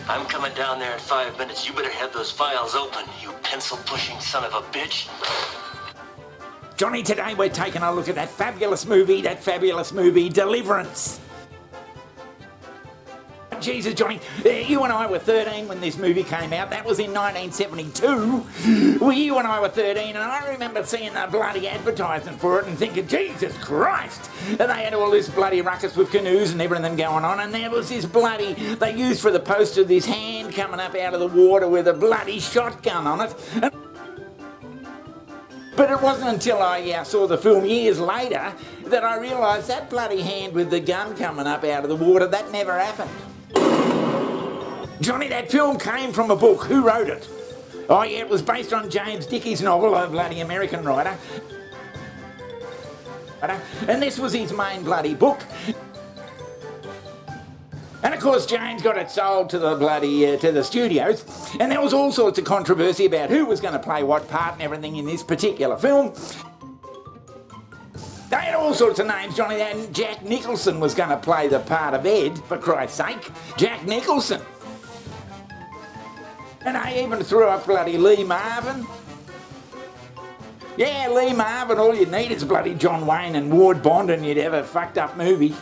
I'm coming down there in 5 minutes. You better have those files open, you pencil-pushing son of a bitch. Johnny, today we're taking a look at that fabulous movie, Deliverance. Jesus, Johnny, you and I were 13 when this movie came out. That was in 1972. Well, you and I were 13, and I remember seeing the bloody advertisement for it and thinking, Jesus Christ! And they had all this bloody ruckus with canoes and everything going on, and there was this bloody, they used for the poster, this hand coming up out of the water with a bloody shotgun on it. But it wasn't until I saw the film years later that I realised that bloody hand with the gun coming up out of the water, that never happened. Johnny, that film came from a book. Who wrote it? Oh yeah, it was based on James Dickey's novel, a bloody American writer. And this was his main bloody book. And of course James got it sold to the bloody, to the studios, and there was all sorts of controversy about who was going to play what part and everything in this particular film. They had all sorts of names, Johnny, and Jack Nicholson was going to play the part of Ed, for Christ's sake. Jack Nicholson. And they even threw up bloody Lee Marvin. Yeah, Lee Marvin, all you'd need is bloody John Wayne and Ward Bond and you'd have a fucked up movie.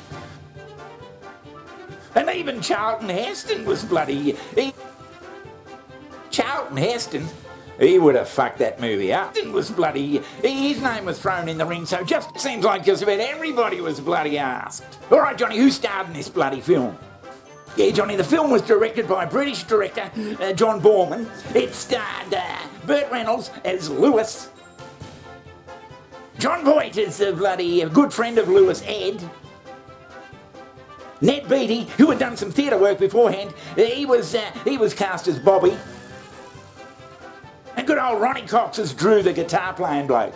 And even Charlton Heston was bloody... Charlton Heston, he would have fucked that movie up. Heston was bloody... His name was thrown in the ring, so just seems like just about everybody was bloody asked. All right, Johnny, who starred in this bloody film? Yeah, Johnny, the film was directed by British director John Boorman. It starred Burt Reynolds as Lewis. John Voight is a bloody good friend of Lewis, Ed. Ned Beatty, who had done some theatre work beforehand, he was cast as Bobby. And good old Ronnie Cox as Drew, the guitar-playing bloke.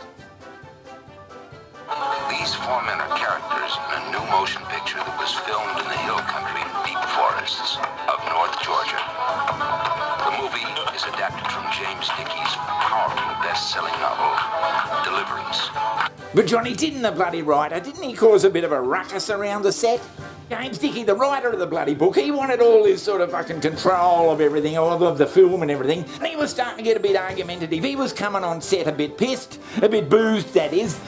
These four men are characters in a new motion picture that was filmed in the hill country and deep forests of North Georgia. The movie is adapted from James Dickey's powerful best-selling novel, Deliverance. But Johnny, didn't the bloody writer, didn't he cause a bit of a ruckus around the set? James Dickey, the writer of the bloody book, he wanted all this sort of fucking control of everything, of the film and everything, and he was starting to get a bit argumentative. He was coming on set a bit pissed, a bit boozed, that is.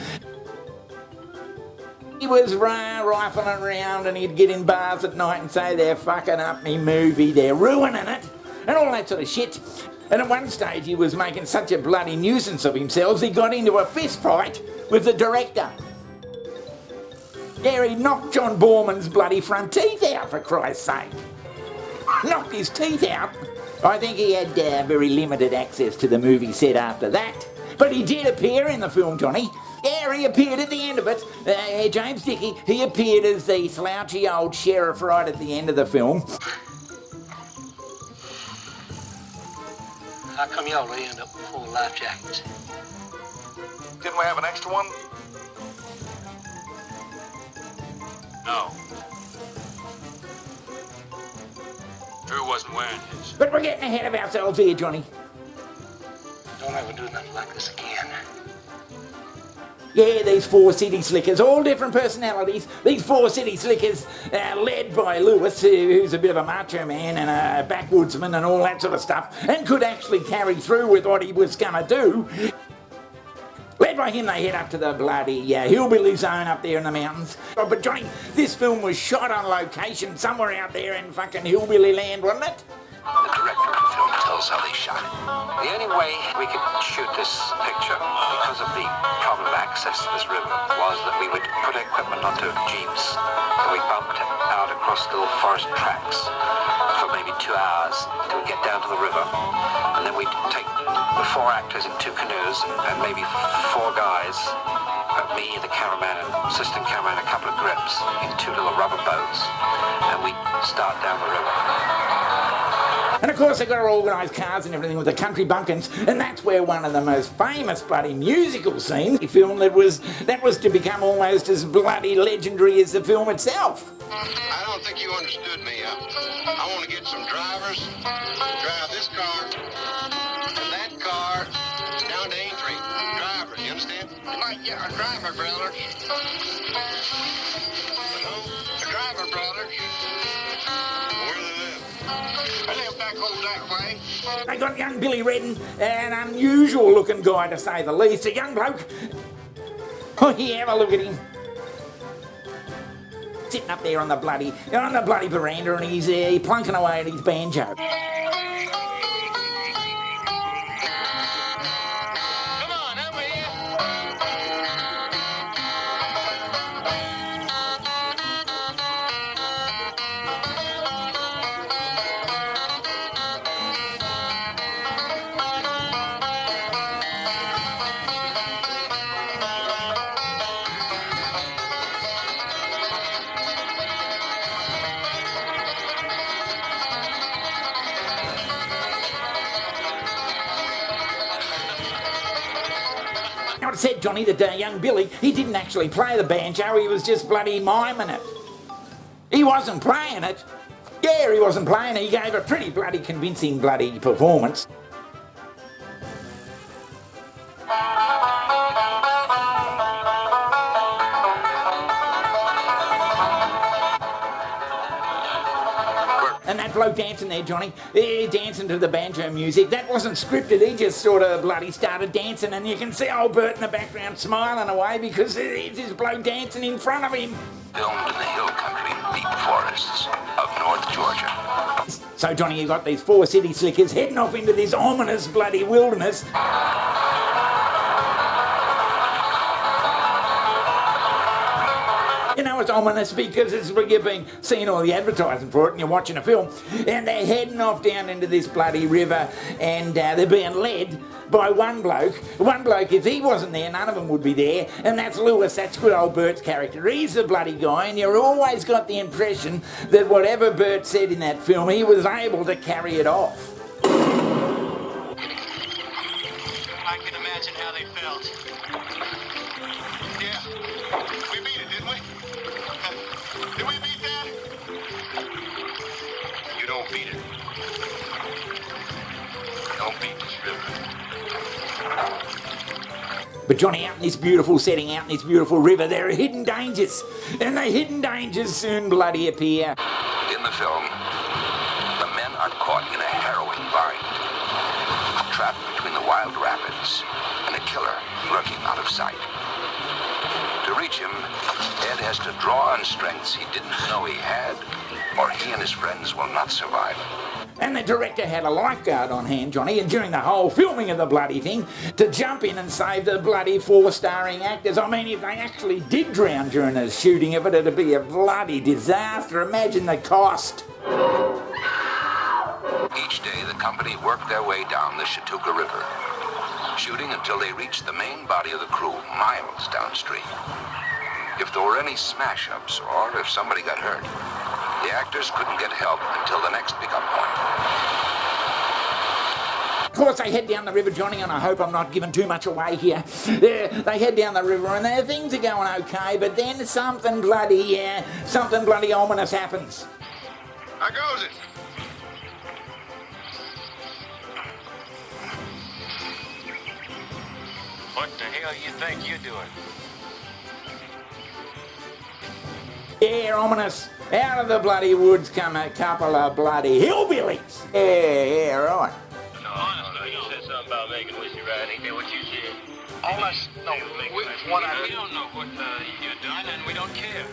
He was rifling around and he'd get in bars at night and say they're fucking up me movie, they're ruining it, and all that sort of shit. And at one stage he was making such a bloody nuisance of himself he got into a fist fight with the director. Yeah, he knocked John Boorman's bloody front teeth out, for Christ's sake. Knocked his teeth out. I think he had very limited access to the movie set after that. But he did appear in the film, Johnny. Yeah, he appeared at the end of it. James Dickey, he appeared as the slouchy old sheriff right at the end of the film. How come y'all really end up with 4 life jackets? Didn't we have an extra one? No. Drew wasn't wearing his. But we're getting ahead of ourselves here, Johnny. Don't ever do nothing like this again. Yeah, these 4 city slickers, all different personalities. These 4 city slickers, led by Lewis, who's a bit of a macho man and a backwoodsman and all that sort of stuff, and could actually carry through with what he was going to do. Led by him, they head up to the bloody hillbilly zone up there in the mountains. Oh, but Johnny, this film was shot on location somewhere out there in fucking hillbilly land, wasn't it? The director of the film tells how they shot it. The only way we could shoot this picture, because of the problem of access to this river, was that we would put equipment onto jeeps. So we bumped out across little forest tracks for maybe 2 hours till we get down to the river. And then we'd take the 4 actors in 2 canoes and maybe 4 guys, me, the cameraman, and assistant cameraman, a couple of grips in 2 little rubber boats. And we'd start down the river. And of course they got organised cars and everything with the country bumpkins, and that's where one of the most famous bloody musical scenes, the film that was to become almost as bloody legendary as the film itself. I don't think you understood me. I want to get some drivers, drive this car and that car down to Aintree. Drivers, you understand? Yeah, a driver, brother. Hello? A driver, brother. Where do they live? They live back home that way. They got young Billy Redden, an unusual looking guy to say the least, a young bloke. Oh yeah, have a look at him. Sitting up there on the bloody veranda, and he's plunking away at his banjo. Come on, over here. Now it said, Johnny, that young Billy, he didn't actually play the banjo, he was just bloody miming it. He wasn't playing it. Yeah, he wasn't playing it. He gave a pretty bloody convincing bloody performance. And that bloke dancing there, Johnny, dancing to the banjo music, that wasn't scripted. He just sort of bloody started dancing, and you can see old Bert in the background smiling away because it's this bloke dancing in front of him. Filmed in the hill country, deep forests of North Georgia. So, Johnny, you got these four city slickers heading off into this ominous bloody wilderness. You know it's ominous because you've been seeing all the advertising for it and you're watching a film, and they're heading off down into this bloody river, and they're being led by one bloke. One bloke, if he wasn't there, none of them would be there, and that's Lewis. That's good old Bert's character. He's the bloody guy, and you've always got the impression that whatever Bert said in that film, he was able to carry it off. I can imagine how they felt. Yeah, we beat it, didn't we? Did we beat that? You don't beat it. Don't beat this river. But Johnny, out in this beautiful setting, out in this beautiful river, there are hidden dangers, and the hidden dangers soon bloody appear. In the film, the men are caught in a harrowing bind, trapped between the wild rapids and a killer lurking out of sight. To reach him, Ed has to draw on strengths he didn't know he had, or he and his friends will not survive. And the director had a lifeguard on hand, Johnny, and during the whole filming of the bloody thing, to jump in and save the bloody four starring actors. I mean, if they actually did drown during the shooting of it, it'd be a bloody disaster. Imagine the cost. Each day, the company worked their way down the Chautauqua River, shooting until they reached the main body of the crew miles downstream. If there were any smash-ups or if somebody got hurt, the actors couldn't get help until the next pickup point. Of course, they head down the river, Johnny, and I hope I'm not giving too much away here. They head down the river, and things are going okay, but then something bloody ominous happens. How goes it? What the hell you think you're doing? Yeah, ominous. Out of the bloody woods come a couple of bloody hillbillies. Yeah, right. No, honestly, you said something about making Wishy right. Ain't that what you said? All us, no, We don't know what you've done, and we don't care.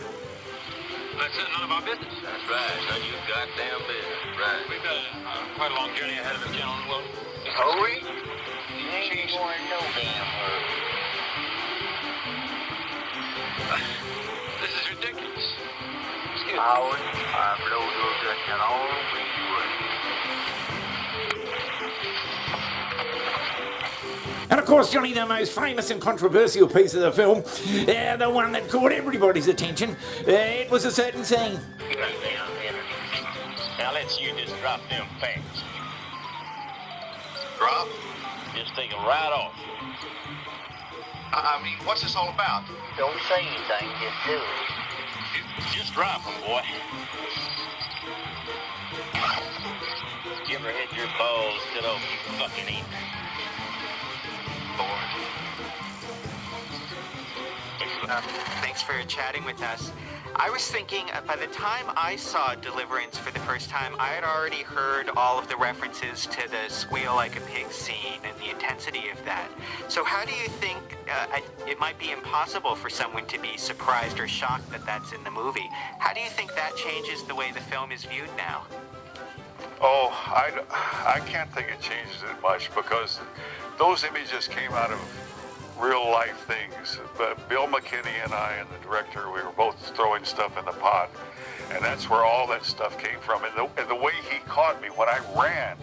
That's none of our business. That's right. None of your goddamn business. Right. We've got quite a long journey ahead of us, gentlemen. Well, hurry? you ain't going no damn hurry. This is ridiculous. Excuse me. Howard, I blow your gun and all we And of course, Johnny, the most famous and controversial piece of the film, the one that caught everybody's attention, it was a certain scene. Now let's you just drop them pants. Drop? Just take them right off. I mean, what's this all about? Don't say anything, just do it. Just drop them, boy. You ever hit your balls to those you fucking eat? Thanks for chatting with us. I was thinking, by the time I saw Deliverance for the first time, I had already heard all of the references to the squeal like a pig scene and the intensity of that. So how do you think it might be impossible for someone to be surprised or shocked that that's in the movie? How do you think that changes the way the film is viewed now? Oh, I can't think it changes it much because those images came out of real life things. But Bill McKinney and I and the director, we were both throwing stuff in the pot. And that's where all that stuff came from. And the way he caught me when I ran,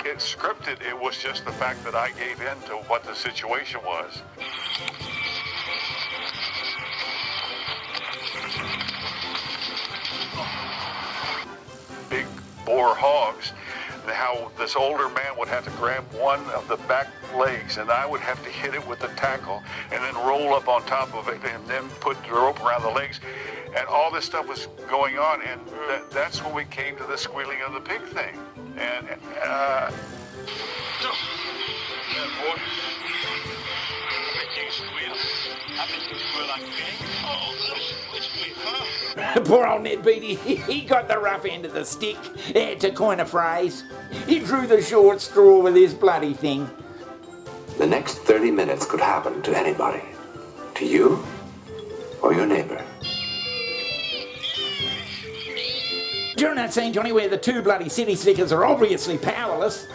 it scripted, it was just the fact that I gave in to what the situation was. Big boar hogs, and how this older man would have to grab one of the back legs and I would have to hit it with the tackle and then roll up on top of it and then put the rope around the legs. And all this stuff was going on, and that's when we came to the squealing of the pig thing. And Yeah, boy. I bet you squeal. I bet you squeal like a pig. Oh, which pig, huh? Poor old Ned Beatty, he got the rough end of the stick, to coin a phrase. He drew the short straw with this bloody thing. The next 30 minutes could happen to anybody. To you or your neighbor. During that scene, Johnny, where the two bloody city slickers are obviously powerless,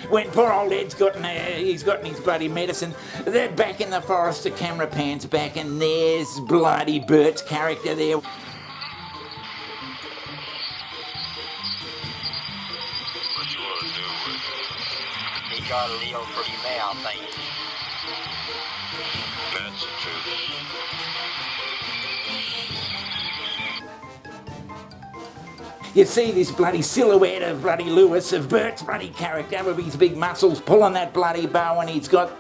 when poor old Ed's gotten his bloody medicine, they're back in the forest, the camera pans back, and there's bloody Bert's character there. What you want to do with it? He got a little pretty mouth, ain't he? That's the truth. You see this bloody silhouette of bloody Lewis, of Bert's bloody character with his big muscles pulling that bloody bow, and he's got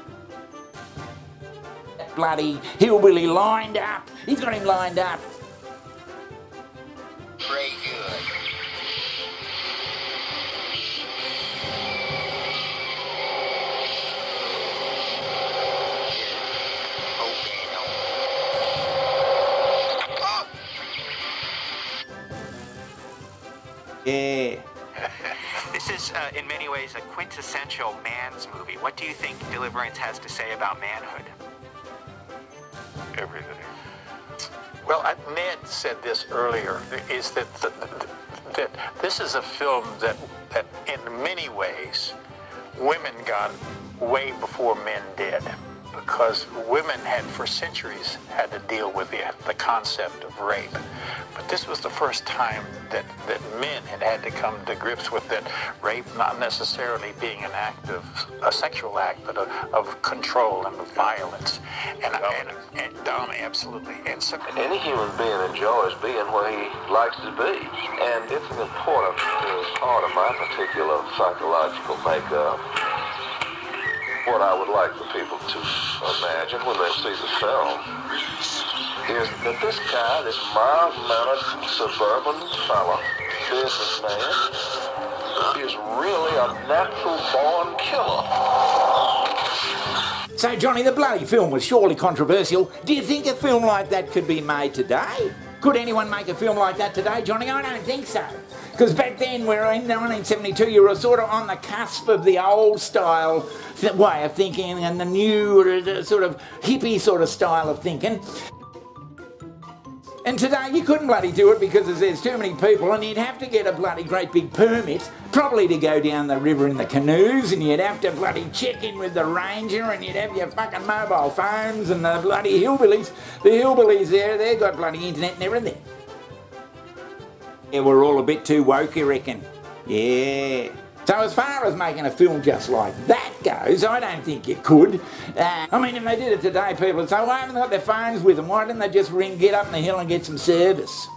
that bloody hillbilly lined up. He's got him lined up. Pretty good. Yeah. This is, in many ways, a quintessential man's movie. What do you think Deliverance has to say about manhood? everything. Well, Ned said this earlier, is that that this is a film that in many ways women got way before men did, because women had for centuries had to deal with the concept of rape. But this was the first time that men had to come to grips with that rape not necessarily being an act of a sexual act, but of control and of violence. And absolutely. And so, any human being enjoys being where he likes to be. And it's an important part of my particular psychological makeup. What I would like for people to imagine when they see the film is that this guy, this mild-mannered suburban fella, businessman, is really a natural-born killer. So, Johnny, the bloody film was surely controversial. Do you think a film like that could be made today? Could anyone make a film like that today, Johnny? I don't think so. Because back then, we're in 1972, you were sort of on the cusp of the old style way of thinking and the new sort of hippie sort of style of thinking. And today you couldn't bloody do it because there's too many people, and you'd have to get a bloody great big permit, probably to go down the river in the canoes, and you'd have to bloody check in with the ranger, and you'd have your fucking mobile phones, and the bloody hillbillies. The hillbillies there, they've got bloody internet and everything. Yeah, we're all a bit too woke, you reckon? Yeah. So as far as making a film just like that goes, I don't think you could. I mean, if they did it today, people would say, why haven't they got their phones with them? Why didn't they just get up in the hill and get some service?